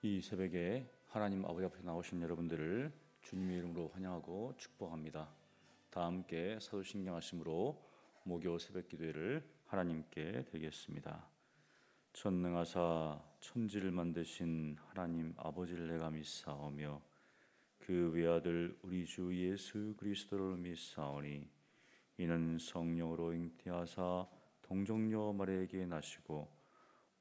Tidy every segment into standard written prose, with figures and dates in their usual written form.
이 새벽에 하나님 아버지 앞에 나오신 여러분들을 주님의 이름으로 환영하고 축복합니다. 다 함께 사도신경하심으로 목요 새벽 기도회를 하나님께 드리겠습니다. 전능하사 천지를 만드신 하나님 아버지를 내가 믿사오며 그 외아들 우리 주 예수 그리스도를 믿사오니 이는 성령으로 잉태하사 동정녀 마리아에게 나시고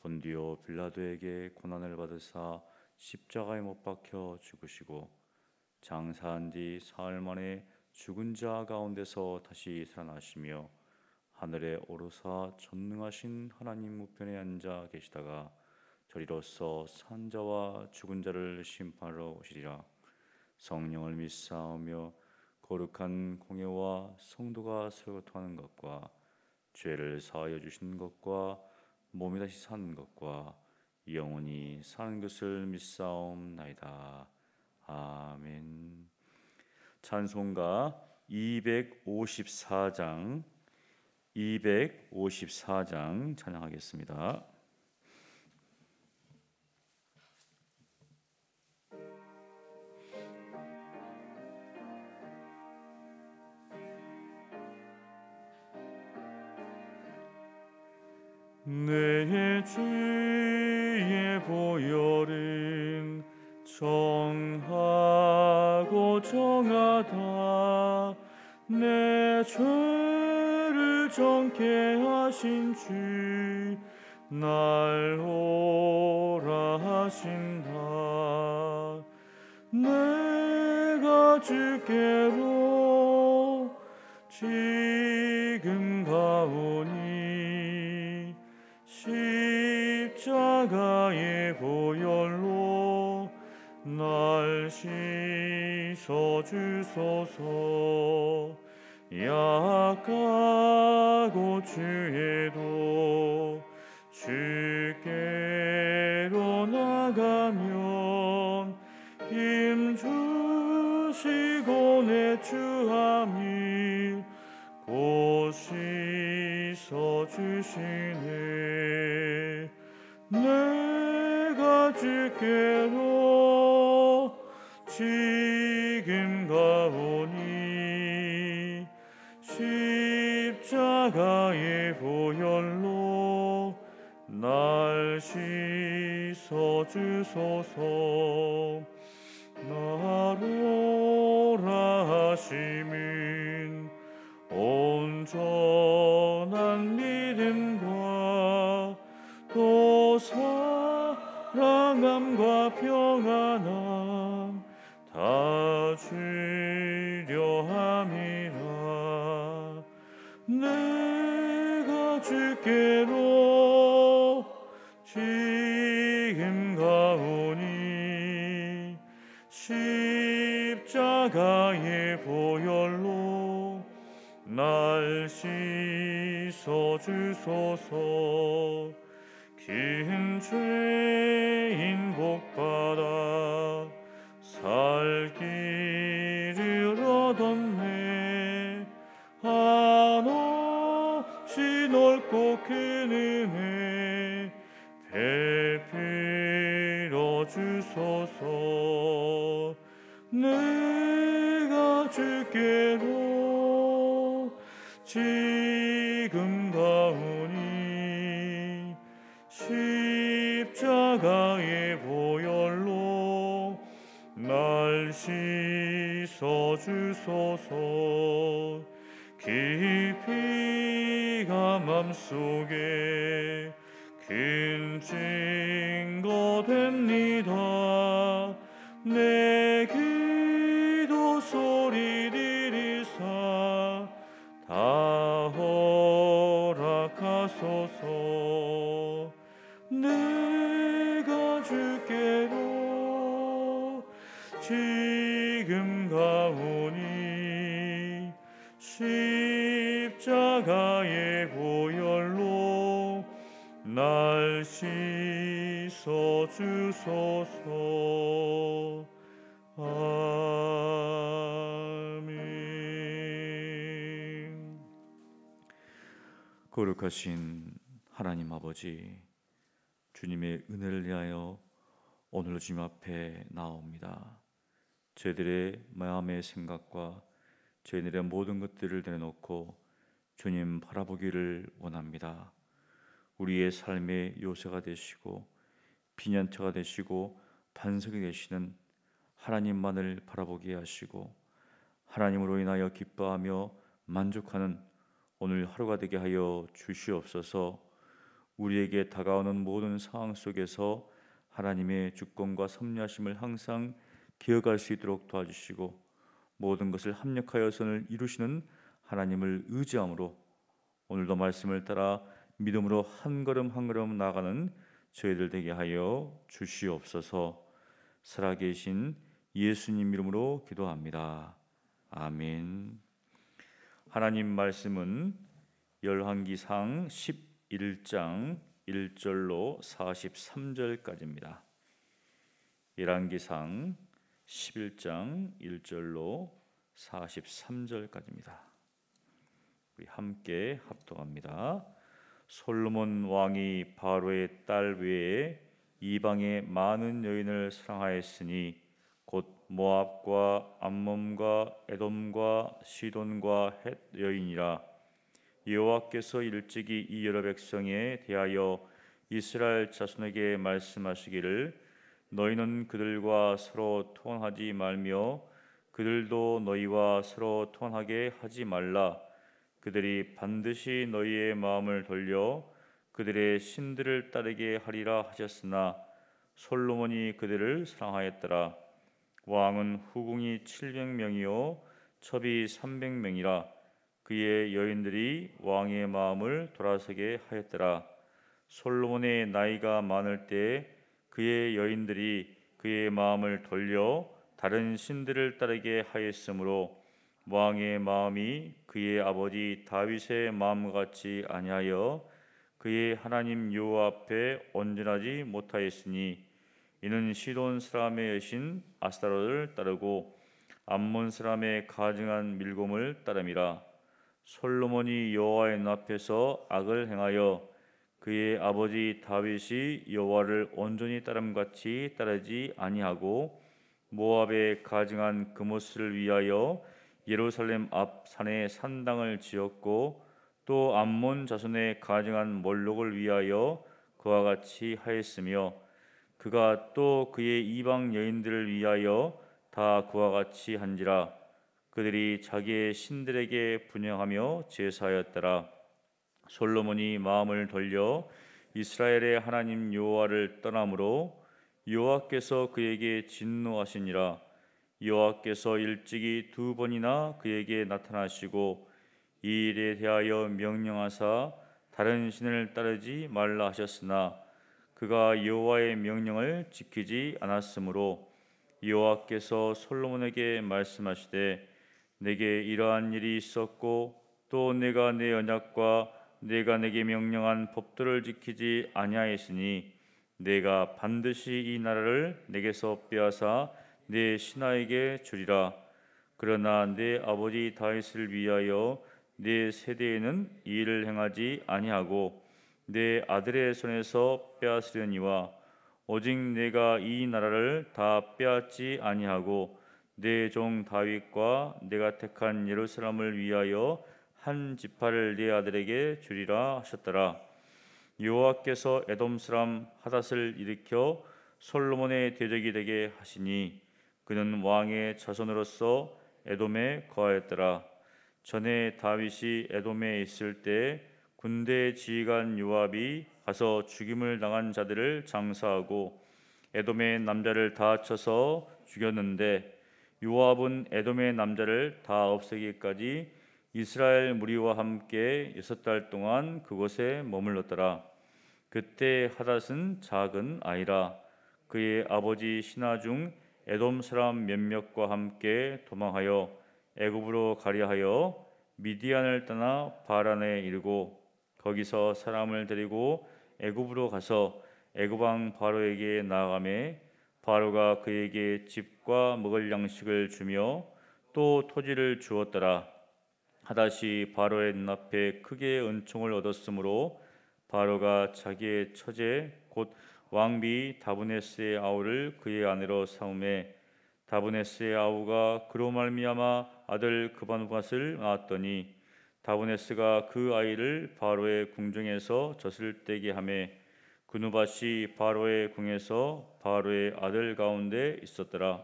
본디오 빌라도에게 고난을 받으사 십자가에 못 박혀 죽으시고 장사한 뒤 사흘 만에 죽은 자 가운데서 다시 살아나시며 하늘에 오르사 전능하신 하나님 우편에 앉아 계시다가 저리로서 산 자와 죽은 자를 심판하러 오시리라. 성령을 믿사오며 거룩한 공예와 성도가 서로 통하는 것과 죄를 사하여 주신 것과 몸이 다시 사는 것과 영원히 사는 것을 믿사옵나이다. 아멘. 찬송가 254장 찬양하겠습니다. 내 주의 보혈은 정하고 정하다. 내 죄를 정케 하신 주 날 오라 하신다. 내가 주께로 지금 가오니 십자가의 보혈로 날 씻어주소서. 약하고 죄도 주께로 나가면 힘 주시고 내 주함이 곧 씻어주시네. 내가 주께로 지금 가오니 십자가의 보혈로 날 씻어주소서. 나로라 하심은 온전한 믿음과 또 사랑함과 평안함 다 주려 함이라. 내가 주께로 지금 가오니 십자가의 보혈로 날 씻어주소서. 긴 죄인 복받아 살 길을 얻었네. 한없이 넓고 큰 은혜 베풀어 주소서. 내가 주께로 지금 가오니 십자가의 보혈로 날 씻어주소서. 깊이가 맘속에 큰 증거 됩니다. 내 기도 소리 들으사 다 허락하소서. 내가 주께로 지금 가오니 십자가의 보혈로 날 씻어주소서. 아멘. 거룩하신 하나님 아버지, 주님의 은혜를 위하여 오늘 주님 앞에 나옵니다. 저희들의 마음의 생각과 저희들의 모든 것들을 내려놓고 주님 바라보기를 원합니다. 우리의 삶의 요새가 되시고 비년처가 되시고 반석이 되시는 하나님만을 바라보게 하시고 하나님으로 인하여 기뻐하며 만족하는 오늘 하루가 되게 하여 주시옵소서. 우리에게 다가오는 모든 상황 속에서 하나님의 주권과 섭리하심을 항상 기억할 수 있도록 도와주시고 모든 것을 합력하여 선을 이루시는 하나님을 의지함으로 오늘도 말씀을 따라 믿음으로 한 걸음 한 걸음 나아가는 저희들 되게 하여 주시옵소서. 살아계신 예수님 이름으로 기도합니다. 아멘. 하나님 말씀은 열왕기상 11장 1절로 43절까지입니다. 열왕기상 11장 1절로 43절까지입니다. 우리 함께 합독합니다. 솔로몬 왕이 바로의 딸 외에 이방의 많은 여인을 사랑하였으니 곧 모압과 암몬과 에돔과 시돈과 헷 여인이라. 여호와께서 일찍이 이 여러 백성에 대하여 이스라엘 자손에게 말씀하시기를 너희는 그들과 서로 통하지 말며 그들도 너희와 서로 통하게 하지 말라. 그들이 반드시 너희의 마음을 돌려 그들의 신들을 따르게 하리라 하셨으나 솔로몬이 그들을 사랑하였더라. 왕은 후궁이 700명이요 첩이 300명이라. 그의 여인들이 왕의 마음을 돌아서게 하였더라. 솔로몬의 나이가 많을 때 그의 여인들이 그의 마음을 돌려 다른 신들을 따르게 하였으므로 왕의 마음이 그의 아버지 다윗의 마음과 같이 아니하여 그의 하나님 여호와 앞에 온전하지 못하였으니 이는 시돈 사람의 여신 아스타롯을 따르고 암몬 사람의 가증한 밀곰을 따름이라. 솔로몬이 여호와의 눈앞에서 악을 행하여 그의 아버지 다윗이 여호와를 온전히 따름같이 따르지 아니하고 모압의 가증한 그모스를 위하여 예루살렘 앞 산에 산당을 지었고 또 암몬 자손의 가증한 몰록을 위하여 그와 같이 하였으며 그가 또 그의 이방 여인들을 위하여 다 그와 같이 한지라. 그들이 자기의 신들에게 분향하며 제사하였더라. 솔로몬이 마음을 돌려 이스라엘의 하나님 여호와를 떠남으로 여호와께서 그에게 진노하시니라. 여호와께서 일찍이 2번이나 그에게 나타나시고 이 일에 대하여 명령하사 다른 신을 따르지 말라 하셨으나 그가 여호와의 명령을 지키지 않았으므로 여호와께서 솔로몬에게 말씀하시되 내게 이러한 일이 있었고 또 내가 내 언약과 내가 내게 명령한 법도를 지키지 아니하였으니 내가 반드시 이 나라를 내게서 빼앗아 내 신하에게 주리라. 그러나 내 아버지 다윗을 위하여 내 세대에는 이 일을 행하지 아니하고 내 아들의 손에서 빼앗으려니와 오직 내가 이 나라를 다 빼앗지 아니하고 내 종 다윗과 내가 택한 예루살렘을 위하여 한 지파를 내 아들에게 주리라 하셨더라. 여호와께서 에돔 사람 하닷을 일으켜 솔로몬의 대적이 되게 하시니 그는 왕의 자손으로서 에돔에 거하였더라. 전에 다윗이 에돔에 있을 때 군대 지휘관 요압이 가서 죽임을 당한 자들을 장사하고 에돔의 남자를 다 쳐서 죽였는데 요압은 에돔의 남자를 다 없애기까지 이스라엘 무리와 함께 6달 동안 그곳에 머물렀더라. 그때 하닷은 작은 아이라. 그의 아버지 신하 중 에돔 사람 몇몇과 함께 도망하여 애굽으로 가려 하여 미디안을 떠나 바란에 이르고 거기서 사람을 데리고 애굽으로 가서 애굽 왕 바로에게 나아가매 바로가 그에게 집과 먹을 양식을 주며 또 토지를 주었더라. 하닷이 바로의 눈앞에 크게 은총을 얻었으므로 바로가 자기의 처제 곧 왕비 다브네스의 아우를 그의 아내로 삼음에 다브네스의 아우가 그로 말미암아 아들 그바누밧을 낳았더니 다브네스가 그 아이를 바로의 궁정에서 젖을 떼게 하매 그누밧이 바로의 궁에서 바로의 아들 가운데 있었더라.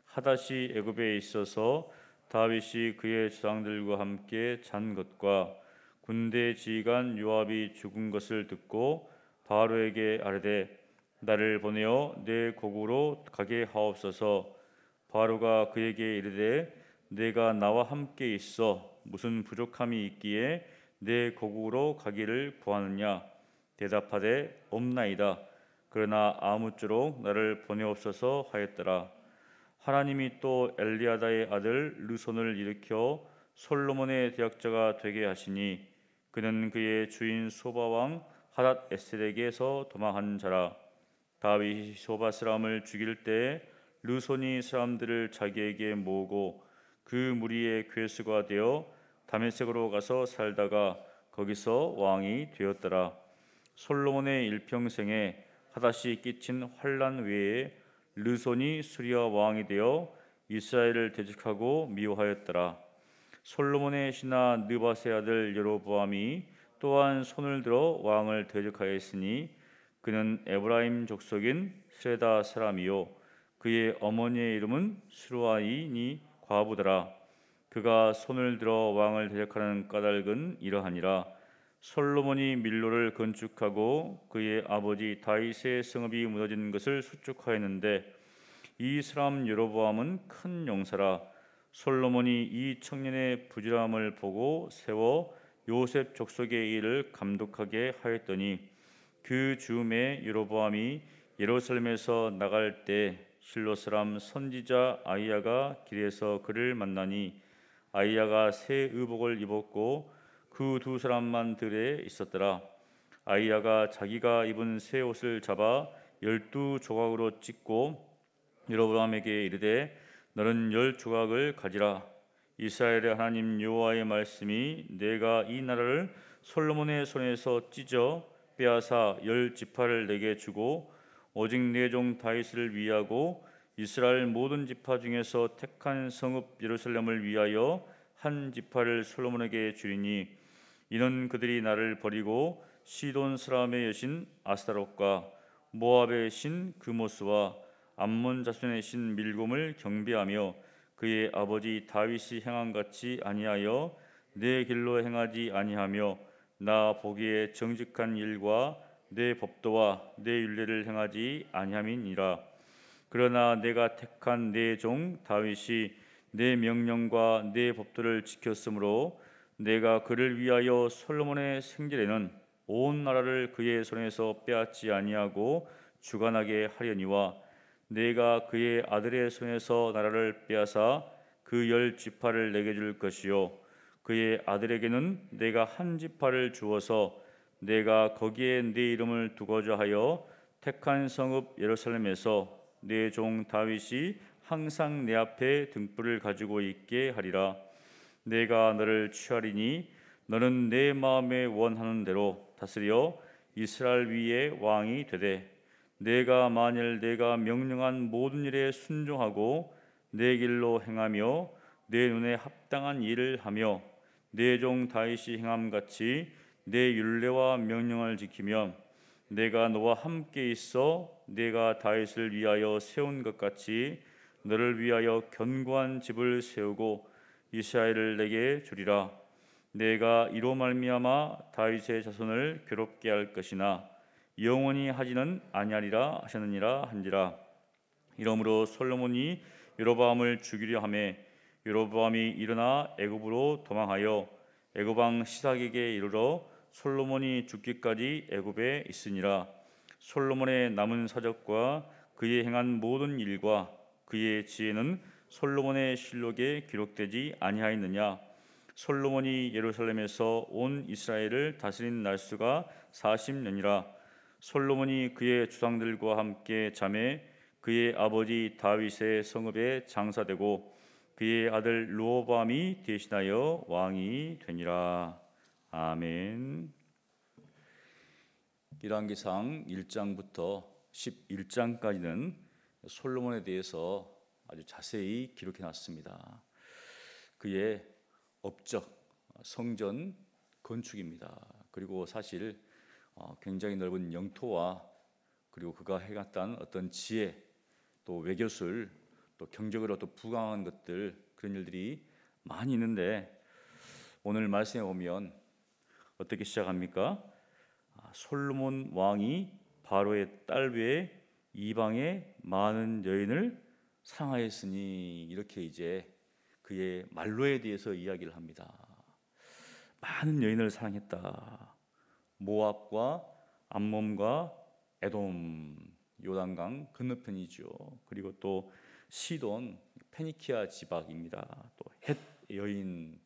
하닷이 애굽에 있어서 다윗이 그의 조상들과 함께 잔 것과 군대 지휘관 요압이 죽은 것을 듣고 바로에게 아뢰되 나를 보내어 내 고국으로 가게 하옵소서. 바로가 그에게 이르되 내가 나와 함께 있어 무슨 부족함이 있기에 내 고국으로 가기를 구하느냐. 대답하되 없나이다. 그러나 아무쪼록 나를 보내옵소서 하였더라. 하나님이 또 엘리야다의 아들 르손을 일으켜 솔로몬의 대역자가 되게 하시니 그는 그의 주인 소바 왕 하닷 에셀에게서 도망한 자라. 다윗이 소바 사람을 죽일 때에 르손이 사람들을 자기에게 모으고 그 무리의 괴수가 되어 다메섹으로 가서 살다가 거기서 왕이 되었더라. 솔로몬의 일평생에 하닷이 끼친 환난 외에 르손이 수리아 왕이 되어 이스라엘을 대적하고 미워하였더라. 솔로몬의 신하 느밧의 아들 여로보암이 또한 손을 들어 왕을 대적하였으니 그는 에브라임 족속인 스레다 사람이요 그의 어머니의 이름은 스루아이니 과부더라. 그가 손을 들어 왕을 대적하는 까닭은 이러하니라. 솔로몬이 밀로를 건축하고 그의 아버지 다윗의 성읍이 무너진 것을 수축하였는데 이 사람 여로보암은 큰 용사라. 솔로몬이 이 청년의 부지런함을 보고 세워 요셉 족속의 일을 감독하게 하였더니 그 즈음에 여로보암이 예루살렘에서 나갈 때 실로 사람 선지자 아히야가 길에서 그를 만나니 아히야가 새 의복을 입었고 그 두 사람만 들에 있었더라. 아히야가 자기가 입은 새 옷을 잡아 12조각으로 찢고 여로보암에게 이르되 너는 10조각을 가지라. 이스라엘의 하나님 여호와의 말씀이 내가 이 나라를 솔로몬의 손에서 찢어 빼앗아 10지파를 내게 주고 오직 내 종 다윗을 위하고 이스라엘 모든 지파 중에서 택한 성읍 예루살렘을 위하여 한 지파를 솔로몬에게 주리니 이는 그들이 나를 버리고 시돈 사람의 여신 아스타롯과 모압의 신 그모스와 암몬 자손의 신 밀곰을 경배하며 그의 아버지 다윗이 행한 같이 아니하여 내 길로 행하지 아니하며 나 보기에 정직한 일과 내 법도와 내 율례를 행하지 아니함이니라. 그러나 내가 택한 내 종 다윗이 내 명령과 내 법도를 지켰으므로 내가 그를 위하여 솔로몬의 생전에는 온 나라를 그의 손에서 빼앗지 아니하고 주관하게 하려니와 내가 그의 아들의 손에서 나라를 빼앗아 그 10지파를 내게 줄 것이요 그의 아들에게는 내가 한 지파를 주어서 내가 거기에 내 이름을 두고자 하여 택한 성읍 예루살렘에서 내 종 다윗이 항상 내 앞에 등불을 가지고 있게 하리라. 내가 너를 취하리니 너는 내 마음에 원하는 대로 다스려 이스라엘 위에 왕이 되되 내가 만일 내가 명령한 모든 일에 순종하고 내 길로 행하며 내 눈에 합당한 일을 하며 내 종 다윗이 행함 같이 내 율례와 명령을 지키면 내가 너와 함께 있어 내가 다윗을 위하여 세운 것 같이 너를 위하여 견고한 집을 세우고 이스라엘을 내게 주리라. 내가 이로 말미암아 다윗의 자손을 괴롭게 할 것이나 영원히 하지는 아니하리라 하셨느니라 한지라. 이러므로 솔로몬이 여로보암을 죽이려 하매 여로보암이 일어나 애굽으로 도망하여 애굽 왕 시삭에게 이르러 솔로몬이 죽기까지 애굽에 있으니라. 솔로몬의 남은 사적과 그의 행한 모든 일과 그의 지혜는 솔로몬의 실록에 기록되지 아니하였느냐. 솔로몬이 예루살렘에서 온 이스라엘을 다스린 날수가 40년이라. 솔로몬이 그의 조상들과 함께 잠에 그의 아버지 다윗의 성읍에 장사되고 그의 아들 르호보암이 대신하여 왕이 되니라. 아멘. 열왕기상 1장부터 11장까지는 솔로몬에 대해서 아주 자세히 기록해 놨습니다. 그의 업적, 성전 건축입니다. 그리고 사실 굉장히 넓은 영토와 그리고 그가 해갔던 어떤 지혜, 또 외교술, 또 경제적으로 또 부강한 것들, 그런 일들이 많이 있는데 오늘 말씀에 보면 어떻게 시작합니까? 솔로몬 왕이 바로의 딸 외에 이방의 많은 여인을 사랑하였으니, 이렇게 이제 그의 말로에 대해서 이야기를 합니다. 많은 여인을 사랑했다. 모압과 암몬과 에돔, 요단강 건너편이죠. 그리고 또 시돈, 페니키아 지방입니다. 또 헷 여인,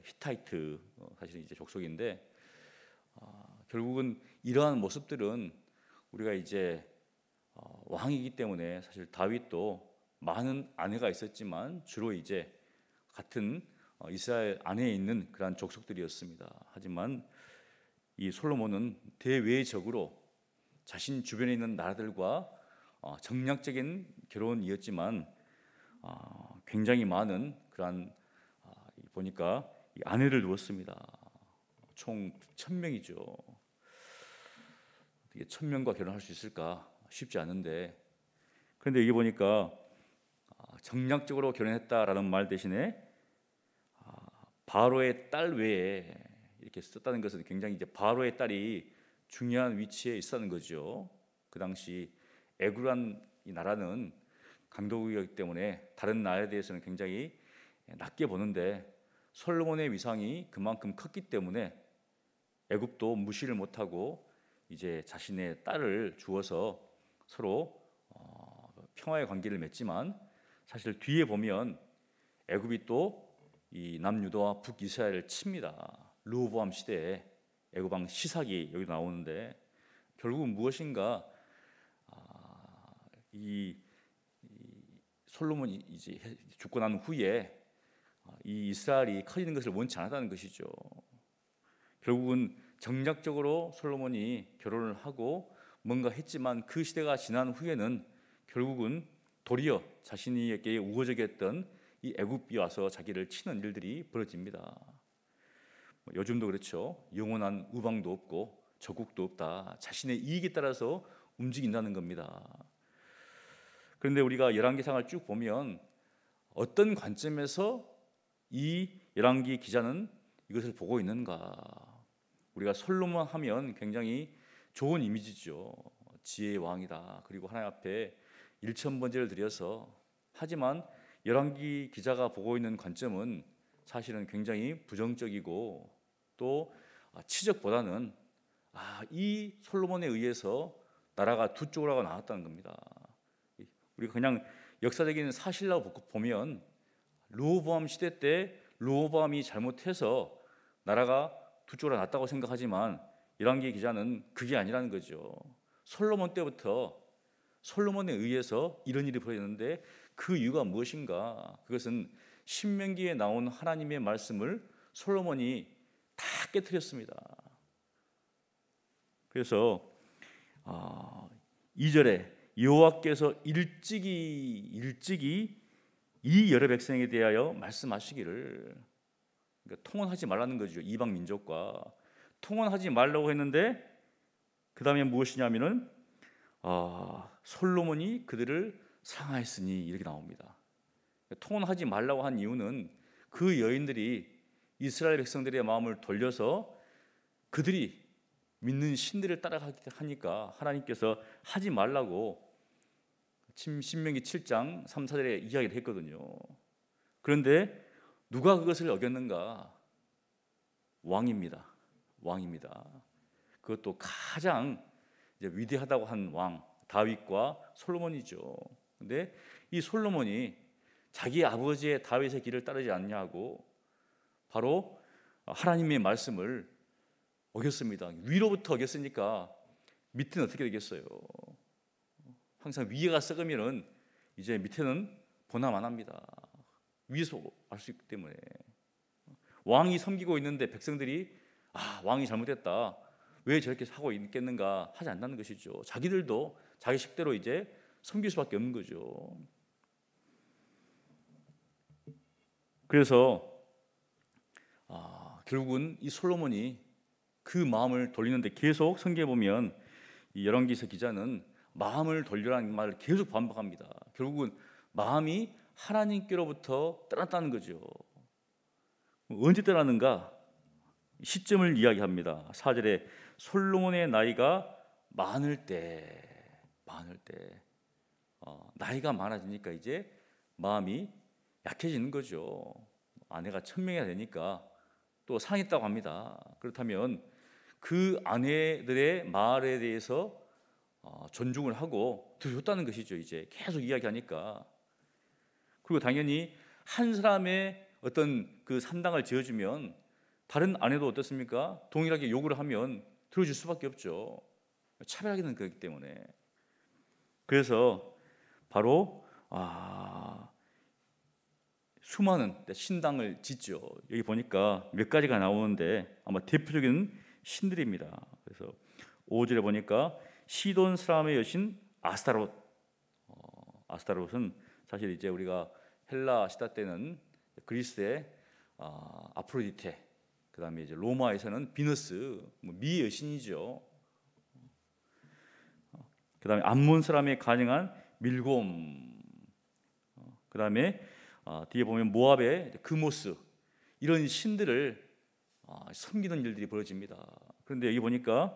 히타이트, 사실 이제 족속인데 결국은 이러한 모습들은 우리가 이제 왕이기 때문에, 사실 다윗도 많은 아내가 있었지만 주로 이제 같은 이스라엘 안에 있는 그러한 족속들이었습니다. 하지만 이 솔로몬은 대외적으로 자신 주변에 있는 나라들과 정략적인 결혼이었지만 굉장히 많은 그러한 보니까 아내를 두었습니다. 총 1000명이죠. 어떻게 1000명과 결혼할 수 있을까? 쉽지 않은데, 그런데 여기 보니까 정략적으로 결혼했다라는 말 대신에 바로의 딸 외에 이렇게 썼다는 것은 굉장히 이제 바로의 딸이 중요한 위치에 있었다는 거죠. 그 당시 애굽이란 이 나라는 강도국이었기 때문에 다른 나라에 대해서는 굉장히 낮게 보는데, 솔로몬의 위상이 그만큼 컸기 때문에 애굽도 무시를 못하고 이제 자신의 딸을 주어서 서로 평화의 관계를 맺지만, 사실 뒤에 보면 애굽이 또 이 남유다와 북이스라엘을 칩니다. 르호보암 시대에 애굽 왕 시삭이 여기 나오는데, 결국은 무엇인가 이 솔로몬이 이제 죽고 난 후에 이 이스라엘이 커지는 것을 원치 않았다는 것이죠. 결국은 정략적으로 솔로몬이 결혼을 하고 뭔가 했지만, 그 시대가 지난 후에는 결국은 도리어 자신에게 우호적이었던 이 애굽이 와서 자기를 치는 일들이 벌어집니다. 요즘도 그렇죠. 영원한 우방도 없고 적국도 없다. 자신의 이익에 따라서 움직인다는 겁니다. 그런데 우리가 열왕기상을 쭉 보면 어떤 관점에서 이 열왕기 기자는 이것을 보고 있는가? 우리가 솔로몬 하면 굉장히 좋은 이미지죠. 지혜의 왕이다. 그리고 하나님 앞에 일천번제를 드려서, 하지만 열왕기 기자가 보고 있는 관점은 사실은 굉장히 부정적이고 또 치적보다는 이 솔로몬에 의해서 나라가 두 쪽으로 나왔다는 겁니다. 우리가 그냥 역사적인 사실로 보면 르호보암 시대 때 르호보암이 잘못해서 나라가 두 쪽으로 났다고 생각하지만, 열왕기 기자는 그게 아니라는 거죠. 솔로몬 때부터 솔로몬에 의해서 이런 일이 벌어졌는데 그 이유가 무엇인가? 그것은 신명기에 나온 하나님의 말씀을 솔로몬이 다 깨트렸습니다. 그래서 2절에 여호와께서 일찍이 이 여러 백성에 대하여 말씀하시기를, 그러니까 통혼하지 말라는 거죠. 이방 민족과 통혼하지 말라고 했는데 그 다음에 무엇이냐면은 솔로몬이 그들을 사랑하였으니, 이렇게 나옵니다. 통혼하지 말라고 한 이유는 그 여인들이 이스라엘 백성들의 마음을 돌려서 그들이 믿는 신들을 따라가니까 하나님께서 하지 말라고 신명기 7장 3, 4절에 이야기를 했거든요. 그런데 누가 그것을 어겼는가? 왕입니다. 그것도 가장 이제 위대하다고 한 왕 다윗과 솔로몬이죠. 근데 이 솔로몬이 자기 아버지의 다윗의 길을 따르지 않냐고 바로 하나님의 말씀을 어겼습니다. 위로부터 어겼으니까 밑에는 어떻게 되겠어요? 항상 위에가 썩으면은 이제 밑에는 보나마납니다. 위에서 알 수 있기 때문에 왕이 섬기고 있는데 백성들이 왕이 잘못했다, 왜 저렇게 하고 있겠는가 하지 않는다는 것이죠. 자기들도 자기 식대로 이제 섬길 수밖에 없는 거죠. 그래서 결국은 이 솔로몬이 그 마음을 돌리는데 계속 성경에 보면 이 열왕기서 기자는 마음을 돌리라는 말을 계속 반복합니다. 결국은 마음이 하나님께로부터 떠났다는 거죠. 언제 떠나는가? 시점을 이야기합니다. 4절에 솔로몬의 나이가 많을 때 나이가 많아지니까 이제 마음이 약해지는 거죠. 아내가 천명이 되니까 또 상했다고 합니다. 그렇다면 그 아내들의 말에 대해서 존중을 하고 들어줬다는 것이죠. 이제 계속 이야기하니까. 그리고 당연히 한 사람의 어떤 그 산당을 지어주면 다른 아내도 어떻습니까? 동일하게 요구를 하면 들어줄 수밖에 없죠. 차별하기는 그렇기 때문에. 그래서 바로 수많은 신당을 짓죠. 여기 보니까 몇 가지가 나오는데 아마 대표적인 신들입니다. 그래서 5절에 보니까 시돈 사람의 여신 아스타롯. 아스타롯은 사실 이제 우리가 헬라 시대 때는 그리스의 아프로디테, 그다음에 이제 로마에서는 비너스, 미 여신이죠. 그다음에 암몬 사람의 가능한 밀곰. 그다음에 뒤에 보면 모압의 그모스, 이런 신들을 섬기는 일들이 벌어집니다. 그런데 여기 보니까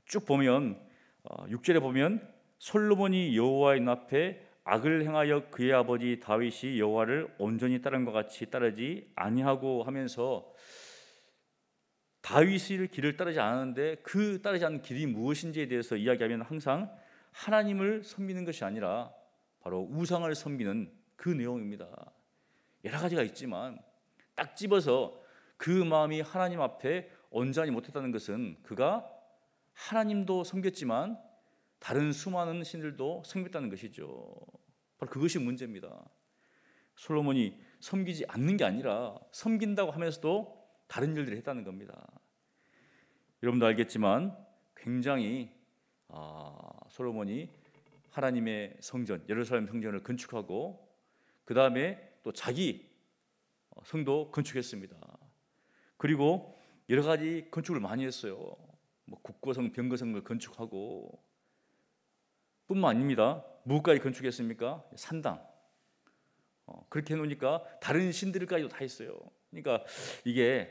쭉 보면 6절에 보면 솔로몬이 여호와의 눈앞에 악을 행하여 그의 아버지 다윗이 여호와를 온전히 따른 것 같이 따르지 아니하고 하면서 다윗의 길을 따르지 않았는데 그 따르지 않는 길이 무엇인지에 대해서 이야기하면 항상 하나님을 섬기는 것이 아니라 바로 우상을 섬기는 그 내용입니다. 여러 가지가 있지만 딱 집어서 그 마음이 하나님 앞에 온전히 못했다는 것은 그가 하나님도 섬겼지만 다른 수많은 신들도 섬겼다는 것이죠. 바로 그것이 문제입니다. 솔로몬이 섬기지 않는 게 아니라 섬긴다고 하면서도 다른 일들을 했다는 겁니다. 여러분도 알겠지만 굉장히 솔로몬이 하나님의 성전, 예루살렘 성전을 건축하고 그 다음에 또 자기 성도 건축했습니다. 그리고 여러 가지 건축을 많이 했어요. 국고성, 병거성을 건축하고 뿐만 아닙니다. 무엇까지 건축했습니까? 산당. 그렇게 해놓으니까 다른 신들까지도 다 했어요. 그러니까 이게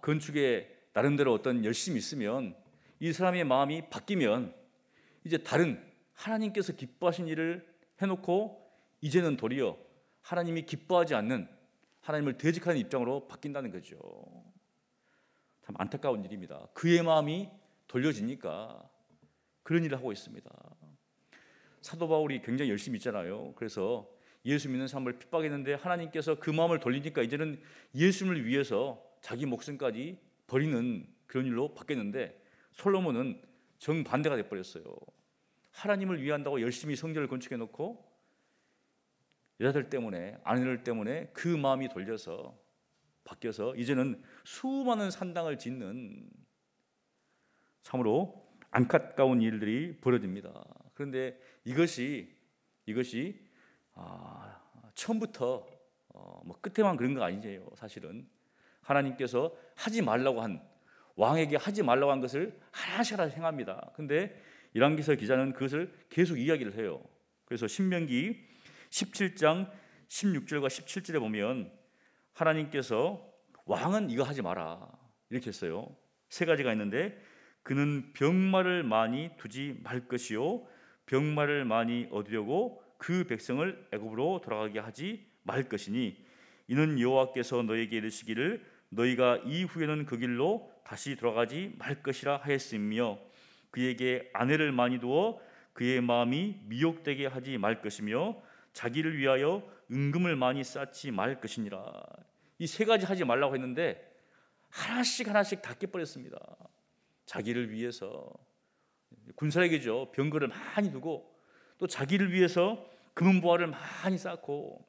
건축에 나름대로 어떤 열심이 있으면 이 사람의 마음이 바뀌면 이제 다른 하나님께서 기뻐하신 일을 해놓고 이제는 도리어 하나님이 기뻐하지 않는, 하나님을 대적하는 입장으로 바뀐다는 거죠. 참 안타까운 일입니다. 그의 마음이 돌려지니까 그런 일을 하고 있습니다. 사도 바울이 굉장히 열심히 있잖아요. 그래서 예수 믿는 사람을 핍박했는데 하나님께서 그 마음을 돌리니까 이제는 예수님을 위해서 자기 목숨까지 버리는 그런 일로 바뀌었는데 솔로몬은 정반대가 돼버렸어요. 하나님을 위한다고 열심히 성전을 건축해 놓고 여자들 때문에, 아내들 때문에 그 마음이 돌려서 바뀌어서 이제는 수많은 산당을 짓는 참으로 안타까운 일들이 벌어집니다. 그런데 이것이 처음부터 끝에만 그런 거 아니에요. 사실은 하나님께서 하지 말라고 한, 왕에게 하지 말라고 한 것을 하나씩 행합니다. 근데 열왕기서 기자는 그것을 계속 이야기를 해요. 그래서 신명기 17장 16절과 17절에 보면 하나님께서 왕은 이거 하지 마라 이렇게 했어요. 세 가지가 있는데 그는 병마를 많이 두지 말 것이요 병마를 많이 얻으려고 그 백성을 애굽으로 돌아가게 하지 말 것이니 이는 여호와께서 너에게 이르시기를 너희가 이후에는 그 길로 다시 돌아가지 말 것이라 하였으며 그에게 아내를 많이 두어 그의 마음이 미혹되게 하지 말 것이며 자기를 위하여 은금을 많이 쌓지 말 것이니라. 이 세 가지 하지 말라고 했는데 하나씩 다 깨버렸습니다. 자기를 위해서 군사에게죠. 병거를 많이 두고 또 자기를 위해서 금은보화를 많이 쌓고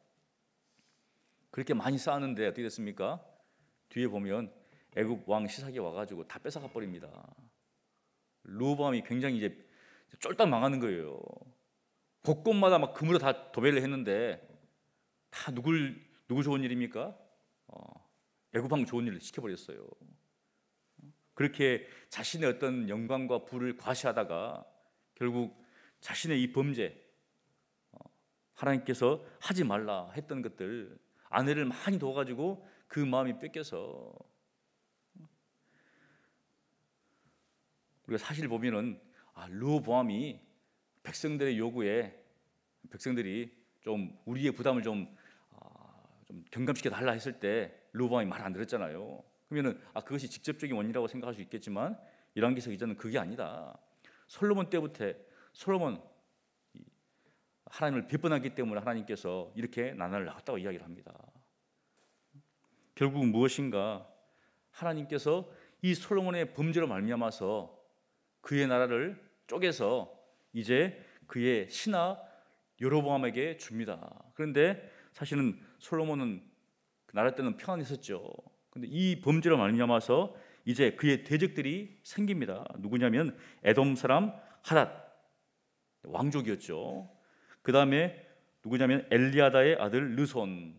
그렇게 많이 쌓았는데 어떻게 됐습니까? 뒤에 보면 애굽 왕 시삭이 와가지고 다 뺏어가 버립니다. 르호보암이 굉장히 이제 쫄딱 망하는 거예요. 곳곳마다 막 금으로 다 도배를 했는데 다 누구 좋은 일입니까? 애굽 왕 좋은 일을 시켜버렸어요. 그렇게 자신의 어떤 영광과 부를 과시하다가 결국 자신의 이 범죄, 하나님께서 하지 말라 했던 것들, 아내를 많이 둬가지고 그 마음이 뺏겨서, 우리가 사실 보면은 르호보암이 백성들의 요구에 백성들이 좀 우리의 부담을 좀 경감시켜 달라 했을 때 르호보암이 말 안 들었잖아요. 그러면은 그것이 직접적인 원인이라고 생각할 수 있겠지만 열왕기서 기자는 그게 아니다. 솔로몬 때부터 솔로몬 하나님을 비판하기 때문에 하나님께서 이렇게 나날을 낳았다고 이야기를 합니다. 결국 무엇인가, 하나님께서 이 솔로몬의 범죄로 말미암아서 그의 나라를 쪼개서 이제 그의 신하 여로보암에게 줍니다. 그런데 사실은 솔로몬은 나라 때는 평안히 있었죠. 그런데 이 범죄로 말미암아서 이제 그의 대적들이 생깁니다. 누구냐면 에돔 사람 하닷, 왕족이었죠. 그 다음에 누구냐면 엘리아다의 아들 르손,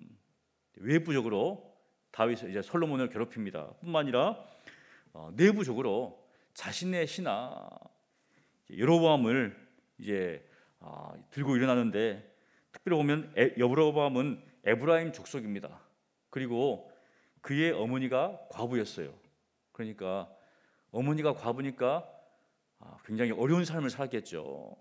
외부적으로 다윗 이제 솔로몬을 괴롭힙니다. 뿐만 아니라 내부적으로 자신의 신하 여로보암을 이제 들고 일어나는데, 특별히 보면 여로보암은 에브라임 족속입니다. 그리고 그의 어머니가 과부였어요. 그러니까 어머니가 과부니까 굉장히 어려운 삶을 살았겠죠.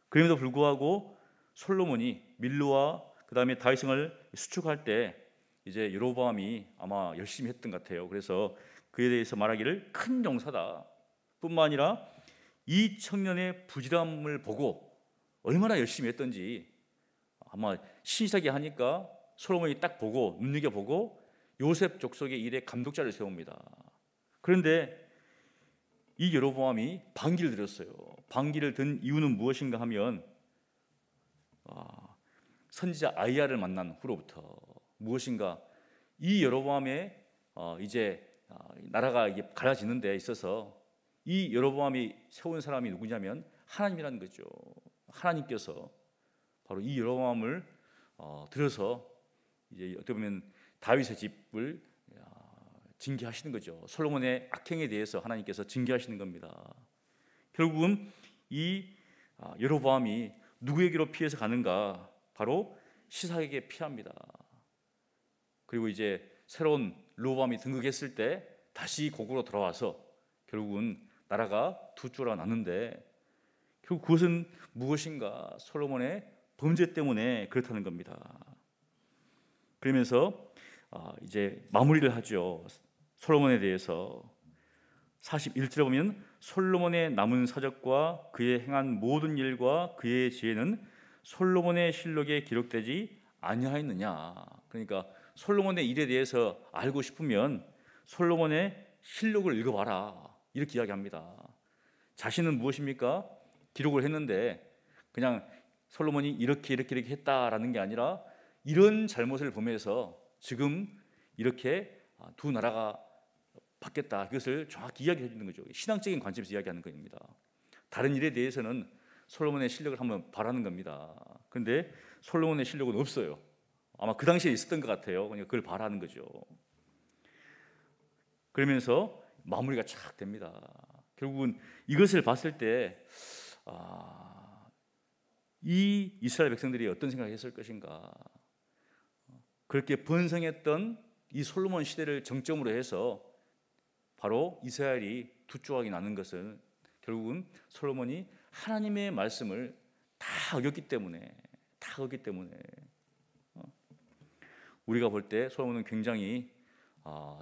그럼에도 불구하고 솔로몬이 밀로와 그 다음에 다윗성을 수축할 때 이제 여로보암이 아마 열심히 했던 것 같아요. 그래서 그에 대해서 말하기를 큰 용사다. 뿐만 아니라 이 청년의 부지런함을 보고 얼마나 열심히 했던지 아마 신시하게 하니까 솔로몬이 딱 보고 눈여겨보고 요셉 족속의 일에 감독자를 세웁니다. 그런데 이 여로보암이 반기를 들었어요. 반기를 든 이유는 무엇인가 하면 선지자 아이야를 만난 후로부터 무엇인가, 이 여로보암의 이제 나라가 이게 갈라지는 데 있어서 이 여로보암이 세운 사람이 누구냐면 하나님이라는 거죠. 하나님께서 바로 이 여로보암을 들어서 이제 어떻게 보면 다윗의 집을 징계하시는 거죠. 솔로몬의 악행에 대해서 하나님께서 징계하시는 겁니다. 결국은 이 여로보암이 누구에게로 피해서 가는가? 바로 시사에게 피합니다. 그리고 이제 새로운 르호보암이 등극했을 때 다시 고국으로 돌아와서 결국은 나라가 두 조가 나는데, 결국 그것은 무엇인가? 솔로몬의 범죄 때문에 그렇다는 겁니다. 그러면서 이제 마무리를 하죠. 솔로몬에 대해서 41절에 보면 솔로몬의 남은 사적과 그의 행한 모든 일과 그의 지혜는 솔로몬의 실록에 기록되지 아니하였느냐. 그러니까 솔로몬의 일에 대해서 알고 싶으면 솔로몬의 실록을 읽어봐라, 이렇게 이야기합니다. 자신은 무엇입니까? 기록을 했는데 그냥 솔로몬이 이렇게 했다라는 게 아니라 이런 잘못을 범해서 지금 이렇게 두 나라가 바뀌었다, 그것을 정확히 이야기해 주는 거죠. 신앙적인 관점에서 이야기하는 겁니다. 다른 일에 대해서는 솔로몬의 실력을 한번 바라는 겁니다. 그런데 솔로몬의 실력은 없어요. 아마 그 당시에 있었던 것 같아요. 그냥 그걸 바라는 거죠. 그러면서 마무리가 착 됩니다. 결국은 이것을 봤을 때 이 이스라엘 백성들이 어떤 생각을 했을 것인가. 그렇게 번성했던 이 솔로몬 시대를 정점으로 해서 바로 이스라엘이 두 조각이 나는 것은 결국은 솔로몬이 하나님의 말씀을 다 어겼기 때문에, 우리가 볼 때 솔로몬은 굉장히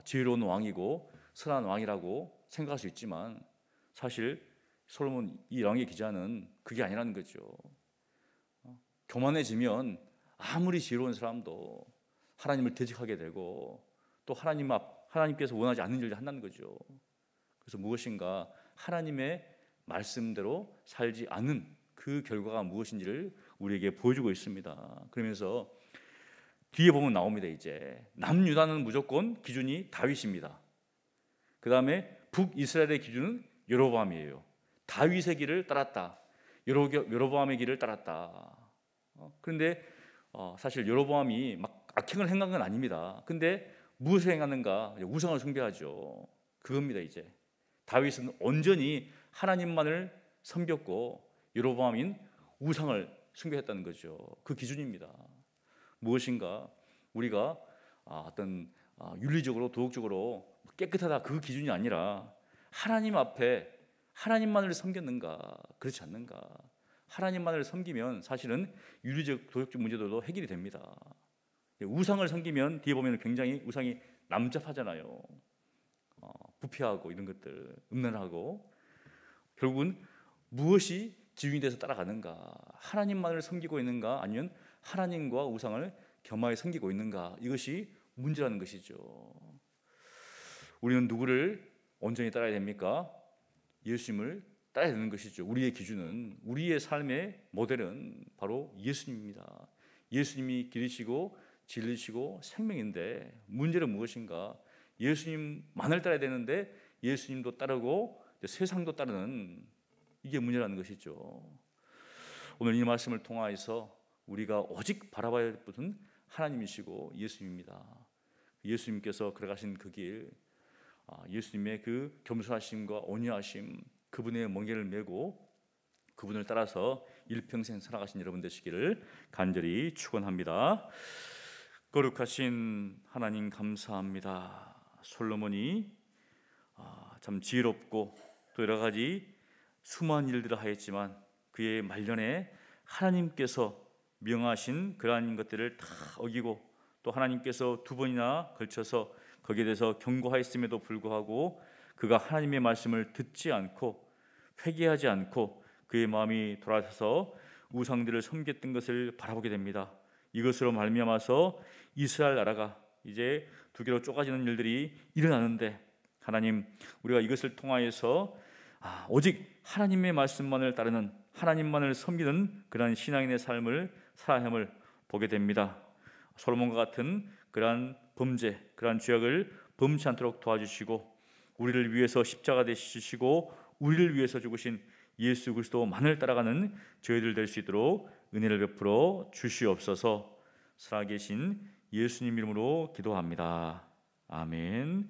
지혜로운 왕이고 선한 왕이라고 생각할 수 있지만 사실 솔로몬 이 왕의 기자는 그게 아니라는 거죠. 교만해지면 아무리 지혜로운 사람도 하나님을 대적하게 되고 또 하나님께서 원하지 않는 일을 한다는 거죠. 그래서 무엇인가 하나님의 말씀대로 살지 않는 그 결과가 무엇인지를 우리에게 보여주고 있습니다. 그러면서 뒤에 보면 나옵니다. 이제 남유다는 무조건 기준이 다윗입니다. 그 다음에 북이스라엘의 기준은 여로보암이에요. 다윗의 길을 따랐다. 여로보암의 길을 따랐다. 그런데 사실 여로보암이 막 악행을 행한 건 아닙니다. 근데 무엇을 행하는가? 우상을 숭배하죠. 그겁니다. 이제 다윗은 온전히 하나님만을 섬겼고 여로보암인 우상을 숭배했다는 거죠. 그 기준입니다. 무엇인가? 우리가 어떤 윤리적으로 도덕적으로 깨끗하다 그 기준이 아니라 하나님 앞에 하나님만을 섬겼는가 그렇지 않는가. 하나님만을 섬기면 사실은 윤리적 도덕적 문제들도 해결이 됩니다. 우상을 섬기면 뒤에 보면 굉장히 우상이 남잡하잖아요. 부패하고 이런 것들 음란하고 결국은 무엇이 기준이 돼서 따라가는가. 하나님만을 섬기고 있는가 아니면 하나님과 우상을 겸하여 섬기고 있는가. 이것이 문제라는 것이죠. 우리는 누구를 온전히 따라야 됩니까? 예수님을 따라야 되는 것이죠. 우리의 기준은, 우리의 삶의 모델은 바로 예수님입니다. 예수님이 길이시고 진리시고 생명인데 문제는 무엇인가? 예수님만을 따라야 되는데 예수님도 따르고 세상도 따르는 이게 문제라는 것이죠. 오늘 이 말씀을 통하여서 우리가 오직 바라봐야 할 분은 하나님이시고 예수님입니다. 예수님께서 걸어가신 그 길, 예수님의 그 겸손하심과 온유하심, 그분의 멍에를 메고 그분을 따라서 일평생 살아가신 여러분 되시기를 간절히 축원합니다. 거룩하신 하나님 감사합니다. 솔로몬이 참 지혜롭고 또 여러 가지 수많은 일들을 하였지만 그의 말년에 하나님께서 명하신 그러한 것들을 다 어기고 또 하나님께서 두 번이나 걸쳐서 거기에 대해서 경고하였음에도 불구하고 그가 하나님의 말씀을 듣지 않고 회개하지 않고 그의 마음이 돌아서서 우상들을 섬겼던 것을 바라보게 됩니다. 이것으로 말미암아서 이스라엘 나라가 이제 두 개로 쪼가지는 일들이 일어나는데 하나님 우리가 이것을 통하여서 오직 하나님의 말씀만을 따르는 하나님만을 섬기는 그러한 신앙인의 삶을 살아야 함을 보게 됩니다. 솔로몬과 같은 그러한 범죄, 그러한 죄악을 범치 않도록 도와주시고 우리를 위해서 십자가 되시고 우리를 위해서 죽으신 예수 그리스도만을 따라가는 저희들 될 수 있도록 은혜를 베풀어 주시옵소서. 살아계신 예수님 이름으로 기도합니다. 아멘.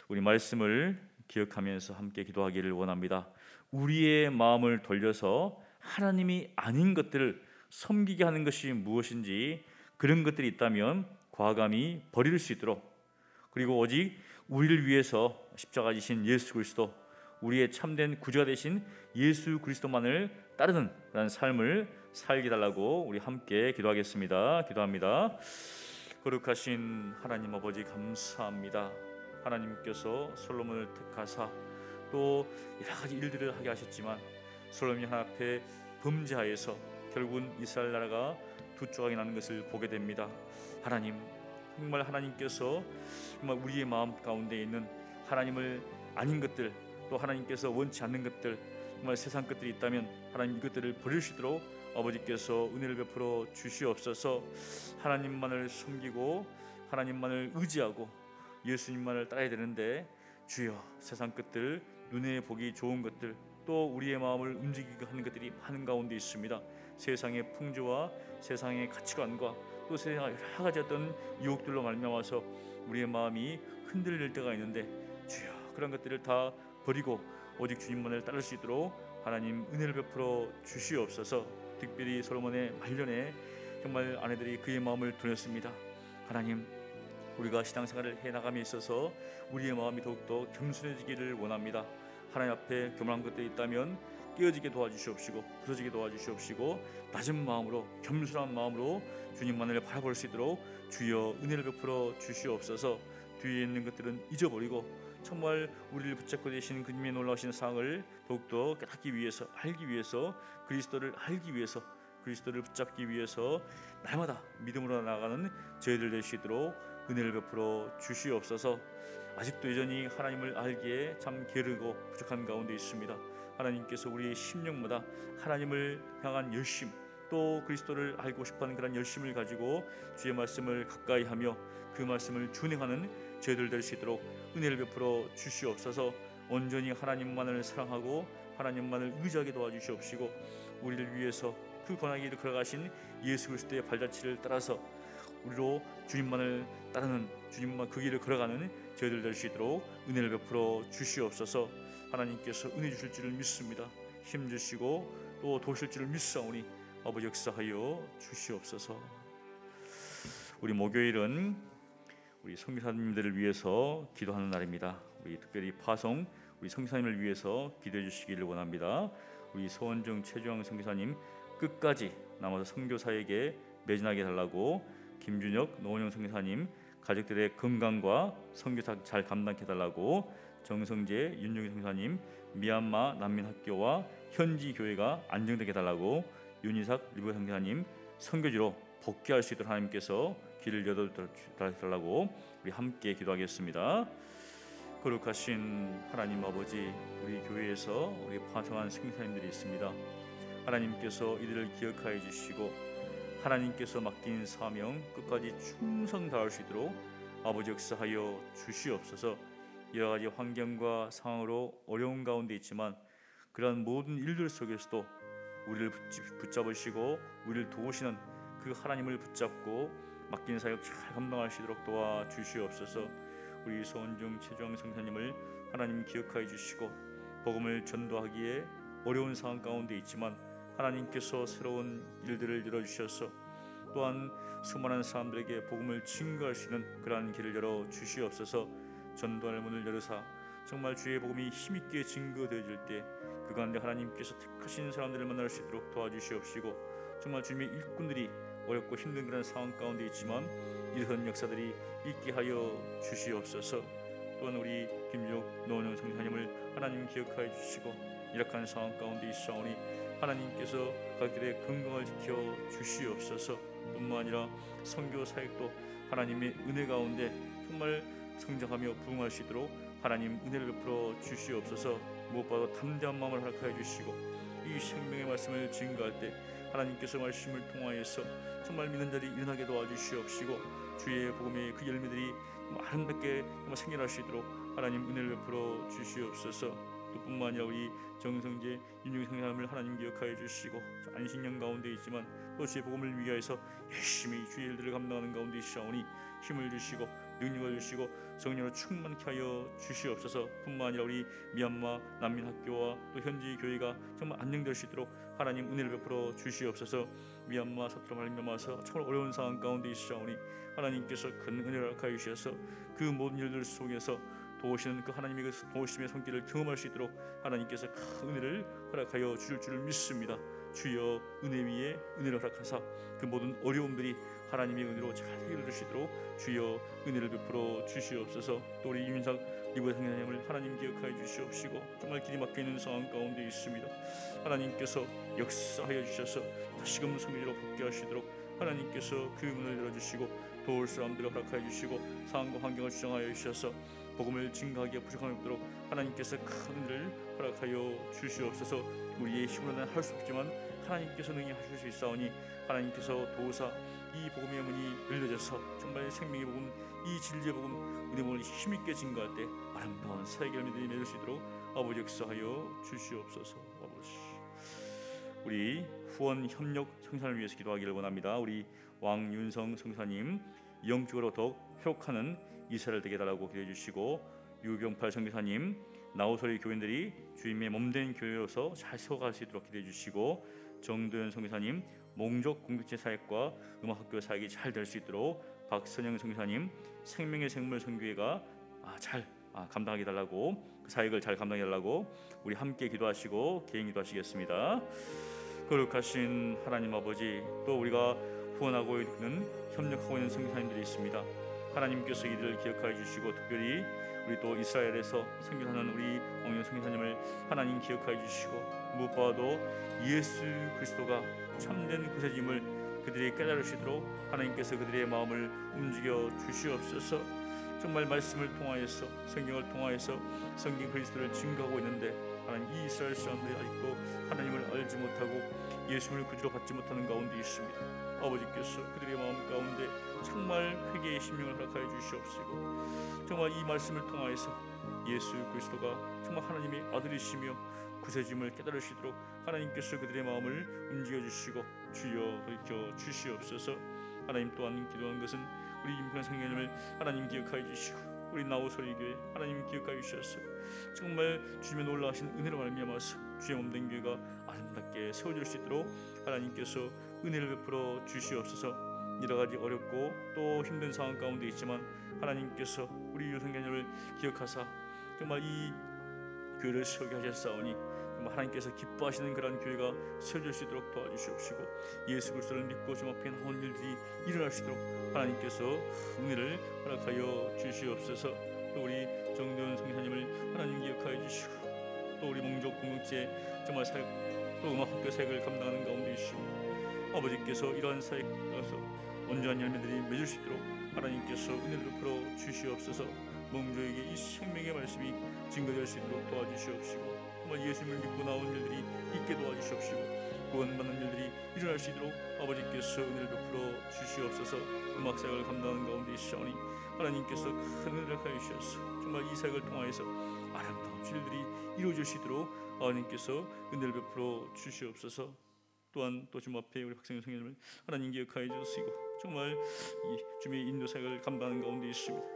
우리 말씀을 기억하면서 함께 기도하기를 원합니다. 우리의 마음을 돌려서 하나님이 아닌 것들을 섬기게 하는 것이 무엇인지 그런 것들이 있다면 과감히 버릴 수 있도록 그리고 오직 우리를 위해서 십자가 지신 예수 그리스도 우리의 참된 구주가 되신 예수 그리스도만을 따르는 그런 삶을 살게 달라고 우리 함께 기도하겠습니다. 기도합니다. 거룩하신 하나님 아버지 감사합니다. 하나님께서 솔로몬을 택하사 또 여러 가지 일들을 하게 하셨지만 솔로몬이 하나님 앞에 범죄하여서 결국은 이스라엘 나라가 두 조각이 나는 것을 보게 됩니다. 하나님 정말 하나님께서 정말 우리의 마음 가운데 있는 하나님을 아닌 것들 또 하나님께서 원치 않는 것들 정말 세상 것들이 있다면 하나님 이것들을 버릴 수 있도록 아버지께서 은혜를 베풀어 주시옵소서. 하나님만을 섬기고 하나님만을 의지하고 예수님만을 따라야 되는데 주여 세상 것들 눈에 보기 좋은 것들 또 우리의 마음을 움직이게 하는 것들이 많은 가운데 있습니다. 세상의 풍조와 세상의 가치관과 또 세상의 여러 가지 어떤 유혹들로 말미암아서 우리의 마음이 흔들릴 때가 있는데 주여 그런 것들을 다 버리고 오직 주님만을 따를 수 있도록 하나님 은혜를 베풀어 주시옵소서. 특별히 솔로몬의 말년에 정말 아내들이 그의 마음을 돌렸습니다. 하나님 우리가 신앙생활을 해나감에 있어서 우리의 마음이 더욱더 겸손해지기를 원합니다. 하나님 앞에 교만한 것들이 있다면 깨어지게 도와주시옵시고 부서지게 도와주시옵시고 낮은 마음으로 겸손한 마음으로 주님만을 바라볼 수 있도록 주여 은혜를 베풀어 주시옵소서. 뒤에 있는 것들은 잊어버리고 정말 우리를 붙잡고 계신 그님의 놀라우신 사랑을 더욱더 깨닫기 위해서 알기 위해서 그리스도를 알기 위해서 그리스도를 붙잡기 위해서 날마다 믿음으로 나아가는 저희들 될 수 있도록 은혜를 베풀어 주시옵소서. 아직도 여전히 하나님을 알기에 참 게으르고 부족한 가운데 있습니다. 하나님께서 우리의 심령마다 하나님을 향한 열심 또 그리스도를 알고 싶어하는 그런 열심을 가지고 주의 말씀을 가까이 하며 그 말씀을 준행하는 저희들 될 수 있도록 은혜를 베풀어 주시옵소서. 온전히 하나님만을 사랑하고 하나님만을 의지하게 도와주시옵시고 우리를 위해서 그 고난의 길을 걸어가신 예수 그리스도의 발자취를 따라서 우리로 주님만을 따르는 주님만 그 길을 걸어가는 저희들 될 수 있도록 은혜를 베풀어 주시옵소서. 하나님께서 은혜 주실 줄을 믿습니다. 힘 주시고 또 도우실 줄을 믿사오니 아버지 역사하여 주시옵소서. 우리 목요일은 우리 선교사님들을 위해서 기도하는 날입니다. 우리 특별히 파송 우리 선교사님을 위해서 기도해 주시기를 원합니다. 우리 서원정 최주영 선교사님 끝까지 남아서 선교사에게 매진하게 달라고 김준혁 노원영 선교사님 가족들의 건강과 선교사 잘 감당해 달라고 정성재 윤영희 선교사님 미얀마 난민학교와 현지 교회가 안정되게 달라고 윤희삭 리브 선교사님 선교지로 복귀할 수 있도록 하나님께서 길을 열어달라고 우리 함께 기도하겠습니다. 거룩하신 하나님 아버지, 우리 교회에서 우리 파송한 선교사님들이 있습니다. 하나님께서 이들을 기억하여 주시고 하나님께서 맡긴 사명 끝까지 충성 다할 수 있도록 아버지 역사하여 주시옵소서. 여러 가지 환경과 상황으로 어려운 가운데 있지만 그러한 모든 일들 속에서도 우리를 붙잡으시고 우리를 도우시는 그 하나님을 붙잡고 맡긴 사역 잘 감당할 수 있도록 도와주시옵소서. 우리 소원중 최주영 선교사님을 하나님 기억하여 주시고 복음을 전도하기에 어려운 상황 가운데 있지만 하나님께서 새로운 일들을 열어주셔서 또한 수많은 사람들에게 복음을 증거할 수 있는 그러한 길을 열어주시옵소서. 전도할 문을 열으사 정말 주의 복음이 힘있게 증거되어질 때 그 가운데 하나님께서 택하신 사람들을 만날 수 있도록 도와주시옵시고 정말 주님의 일꾼들이 어렵고 힘든 그런 상황 가운데 있지만 이런 역사들이 있게 하여 주시옵소서. 또한 우리 김juk 노원영 선교사님을 하나님 기억하여 주시고 열악한 상황 가운데 있사오니 하나님께서 가족들의 건강을 지켜 주시옵소서. 뿐만 아니라 선교 사역도 하나님의 은혜 가운데 정말 성장하며 부흥할 수 있도록 하나님 은혜를 베풀어 주시옵소서. 무엇보다도 담대한 마음을 허락하여 주시고 이 생명의 말씀을 증거할 때 하나님께서 말씀을 통하여서 정말 믿는 자들이 일어나게 도와주시옵시고 주의 복음의 그 열매들이 아름답게 생겨날 수 있도록 하나님 은혜를 베풀어 주시옵소서. 또 뿐만 아니라 우리 정성재 윤영희 선교사님을 하나님 기억하여 주시고 안식년 가운데 있지만 또 주의 복음을 위하여서 열심히 주의 일들을 감당하는 가운데 있사오니 힘을 주시고 능력을 주시고 성령으로 충만케 하여 주시옵소서. 뿐만 아니라 우리 미얀마 난민학교와 또 현지 교회가 정말 안정될 수 있도록 하나님 은혜를 베풀어 주시옵소서. 미얀마 사투로 말미암아서 정말 어려운 상황 가운데 있사오니 하나님께서 큰 은혜를 허락하여 주셔서 그 모든 일들 속에서 도우시는 그 하나님의 그 도우심의 손길을 경험할 수 있도록 하나님께서 큰 은혜를 허락하여 주실 줄을 믿습니다. 주여 은혜 위에 은혜를 허락하사 그 모든 어려움들이 하나님의 은혜로 잘 해결될 수 있도록 주여 은혜를 베풀어 주시옵소서. 또 우리 윤희삭 리브 선교사님을 하나님 기억하여 주시옵시고 정말 길이 막혀 있는 상황 가운데 있습니다. 하나님께서 역사하여 주셔서 다시금 성교지로 복귀할 수 있도록 하나님께서 그 문을 열어주시고 도울 사람들을 허락하여 주시고 상황과 환경을 주장하여 주셔서 복음을 증거하기에 부족함이 없도록 하나님께서 큰 은혜를 허락하여 주시옵소서. 우리의 힘으로는 할 수 없지만 하나님께서 능히 하실 수 있사오니 하나님께서 도우사 이 복음의 문이 열려져서 정말 생명의 복음, 이 진리의 복음, 은혜의 문을 힘있게 증거할 때 아름다운 사역의 열매들이 맺을 수 있도록 아버지 역사하여 주시옵소서. 아버지, 우리 후원 협력 성산을 위해서 기도하기를 원합니다. 우리 왕윤성 성사님 영적으로 더욱 회복하는 이스라엘 되게 달라고 기도해 주시고 유경팔 선교사님 나우소리 교인들이 주님의 몸된 교회로서 잘 세워갈 수 있도록 기도해 주시고 정도현 선교사님 몽족 공동체 사역과 음악학교 사역이 잘 될 수 있도록 박선영 선교사님 생명의 생물 선교회가 잘 감당하게 달라고 그 사역을 잘 감당해 달라고 우리 함께 기도하시고 개인 기도하시겠습니다. 거룩하신 하나님 아버지, 또 우리가 후원하고 있는 협력하고 있는 선교사님들이 있습니다. 하나님께서 이들을 기억하여 주시고 특별히 우리 또 이스라엘에서 선교하는 우리 왕영 선교사님을 하나님 기억하여 주시고 무엇보다도 예수 그리스도가 참된 구세주임을 그들이 깨달을 수 있도록 하나님께서 그들의 마음을 움직여 주시옵소서. 정말 말씀을 통하여서 성경을 통하여서 성경 그리스도를 증거하고 있는데 하나님 이 이스라엘 사람들이 아직도 하나님을 알지 못하고 예수를 구주로 받지 못하는 가운데 있습니다. 아버지께서 그들의 마음 가운데 정말 회개의 심령을 허락하여 주시옵시고 정말 이 말씀을 통하여서 예수 그리스도가 정말 하나님의 아들이시며 구세짐을 깨달으시도록 하나님께서 그들의 마음을 움직여 주시고 주여 돌이켜 주시옵소서. 하나님 또한 기도한 것은 우리 임평 성령님을 하나님 기억하여 주시고 우리 나우소리 교회 하나님 기억하여 주셔서 정말 주님의 놀라우신 은혜로 말미암아서 주의 몸된 교회가 아름답게 세워질 수 있도록 하나님께서 은혜를 베풀어 주시옵소서. 여러 가지 어렵고 또 힘든 상황 가운데 있지만 하나님께서 우리 유성교회를 기억하사 정말 이 교회를 세우게 하셨사오니 정말 하나님께서 기뻐하시는 그런 교회가 세워질 수 있도록 도와주시옵시고 예수 그리스도를 믿고 주님 앞에 나온 일들이 일어날 수 있도록 하나님께서 은혜를 허락하여 주시옵소서. 또 우리 정대원 성교사님을 하나님 기억하여 주시고 또 우리 몽족 공동체 정말 사역 또 음악학교 사역을 감당하는 가운데 있시고 아버지께서 이러한 사역에서 온전한 열매들이 맺을 수 있도록 하나님께서 은혜를 베풀어 주시옵소서. 몽조에게 이 생명의 말씀이 증거될 수 있도록 도와주시옵시고 정말 예수님을 믿고 나온 일들이 있게 도와주시옵시고 구원받는 일들이 일어날 수 있도록 아버지께서 은혜를 베풀어 주시옵소서. 음악 사역을 감당하는 가운데 있사오니 하나님께서 큰 은혜를 하여 주셔서 정말 이 사역을 통하여서 아름다운 일들이 이루어질 수 있도록 하나님께서 은혜를 베풀어 주시옵소서. 또한 또 주님 앞에 우리 박성현 성령님을 하나님 기억하여 주시고 정말 이 주님의 인도 사역을 감당하는 가운데 있습니다.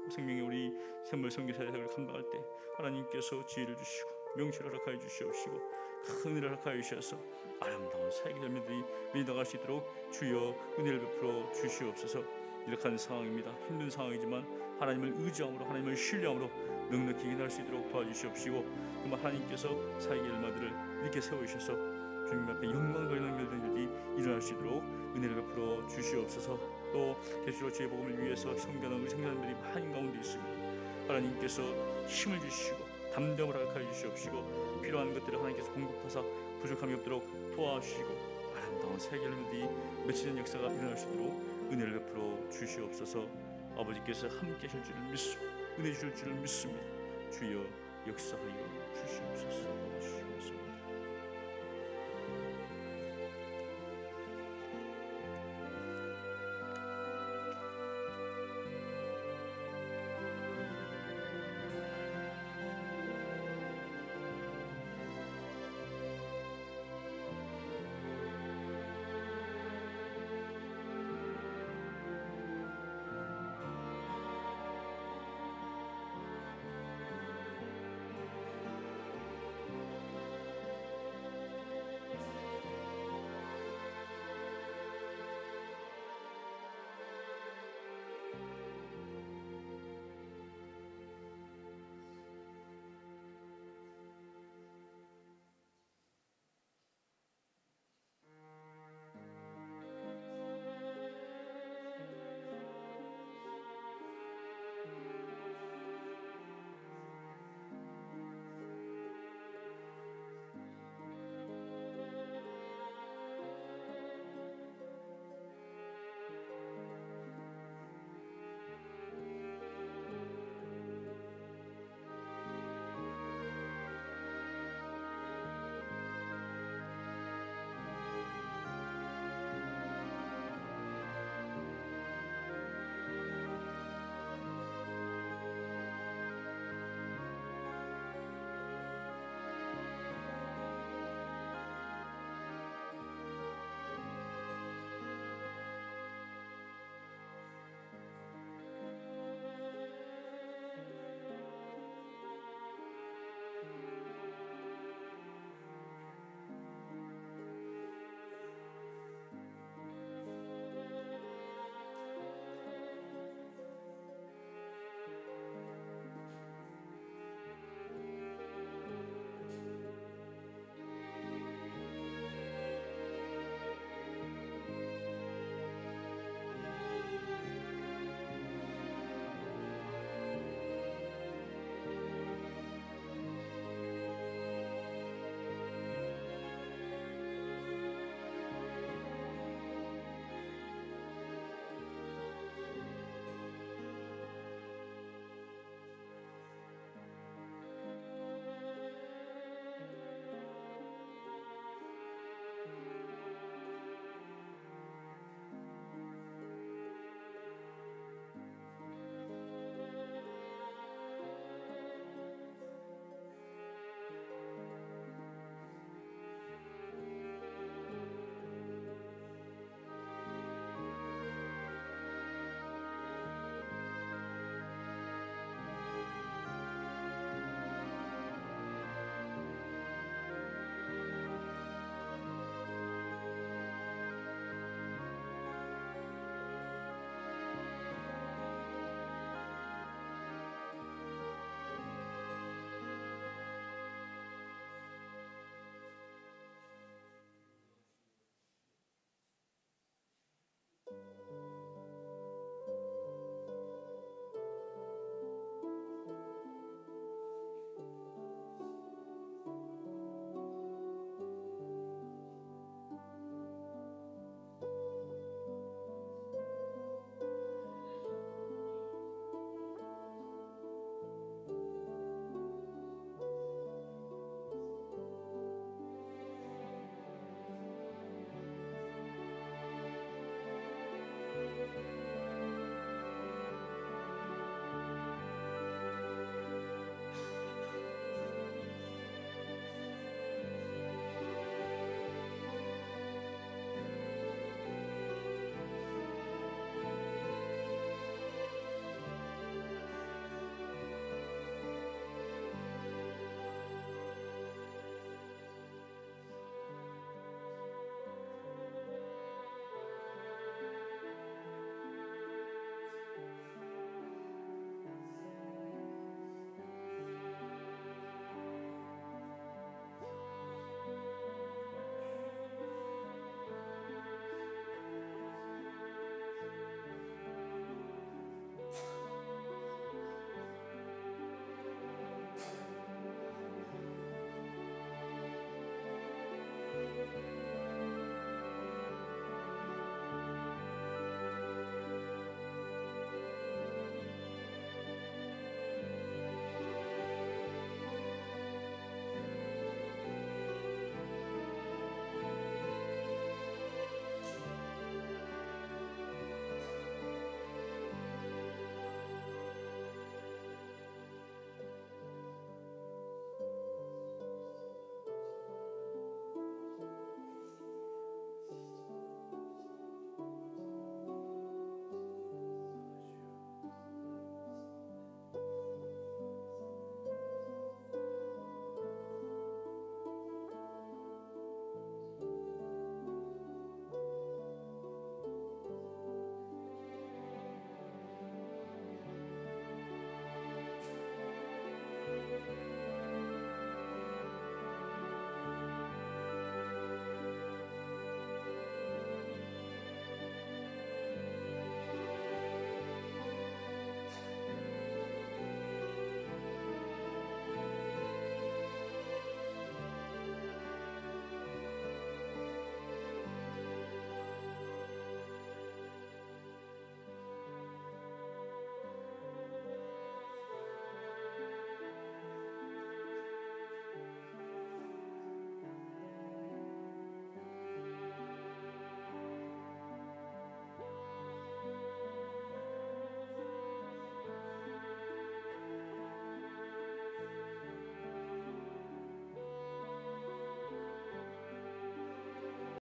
생명의 우리 샘물 선교 사역을 감당할 때 하나님께서 지혜를 주시고 명철을 허락하여 주시옵시고 큰 은혜를 허락하여 주셔서 아름다운 사역의 열매들이 맺어나갈 수 있도록 주여 은혜를 베풀어 주시옵소서. 이렇게 상황입니다. 힘든 상황이지만 하나님을 의지함으로 하나님을 신뢰함으로 넉넉히 일어날 수 있도록 도와주시옵시고 정말 하나님께서 사역의 열매들을 이렇게 세우셔서 주님 앞에 영광 돌리는 일들이 일어날 수 있도록 은혜를 베풀어 주시옵소서. 또 계시로 주의 복음을 위해서 섬겨하는 우리 성도님들이 많은 가운데 있습니다. 하나님께서 힘을 주시고 담대함을 허락하여 주시옵시고 필요한 것들을 하나님께서 공급하사 부족함이 없도록 도와주시고 아름다운 세계들이 맺히는 역사가 일어날 수 있도록 은혜를 베풀어 주시옵소서. 아버지께서 함께 하실 줄을 믿습니다. 은혜 주실 줄을 믿습니다. 주여 역사하여 주시옵소서.